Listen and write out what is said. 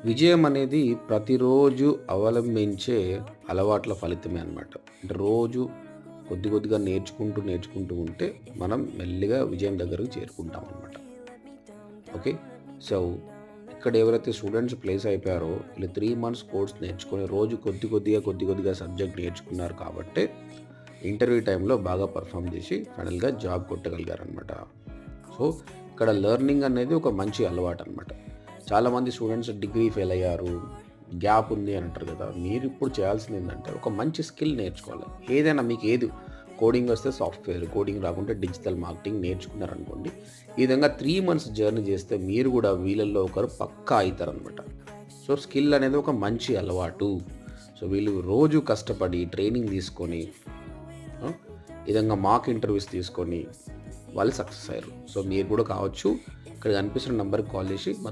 విజయం అనేది ప్రతిరోజు అవలంబించే అలవాట్ల ఫలితమే అనమాట. అంటే రోజు కొద్దిగా నేర్చుకుంటూ ఉంటే మనం మెల్లిగా విజయం దగ్గరకు చేరుకుంటాం అనమాట. ఓకే. సో, ఇక్కడ ఎవరైతే స్టూడెంట్స్ ప్లేస్ అయిపోయారో వీళ్ళు 3 మంత్స్ కోర్స్ నేర్చుకొని రోజు కొద్దిగా సబ్జెక్ట్ నేర్చుకున్నారు కాబట్టే ఇంటర్వ్యూ టైంలో బాగా పెర్ఫార్మ్ చేసి ఫైనల్‌గా జాబ్ కొట్టగలిగారనమాట. సో, ఇక్కడ లెర్నింగ్ అనేది ఒక మంచి అలవాటనమాట. చాలామంది స్టూడెంట్స్ డిగ్రీ ఫెయిల్ అయ్యారు, గ్యాప్ ఉంది అని అంటారు కదా! మీరిప్పుడు చేయాల్సిందేంటంటే ఒక మంచి స్కిల్ నేర్చుకోవాలి. ఏదైనా మీకు ఏది కోడింగ్ వస్తే సాఫ్ట్‌వేర్, కోడింగ్ రాకుంటే డిజిటల్ మార్కెటింగ్ నేర్చుకున్నారనుకోండి. ఈ విధంగా 3 మంత్స్ జర్నీ చేస్తే మీరు కూడా వీళ్ళల్లో ఒకరు పక్కా అయితారనమాట. సో, స్కిల్ అనేది ఒక మంచి అలవాటు. సో, వీళ్ళు రోజు కష్టపడి ట్రైనింగ్ తీసుకొని ఆ! ఈ విధంగా మాక్ ఇంటర్వ్యూస్ తీసుకొని వాళ్ళు సక్సెస్ అయ్యారు. సో, మీరు కూడా కావచ్చు. ఇక్కడ కనిపిస్తున్న నంబర్‌కి కాల్ చేసి మాతో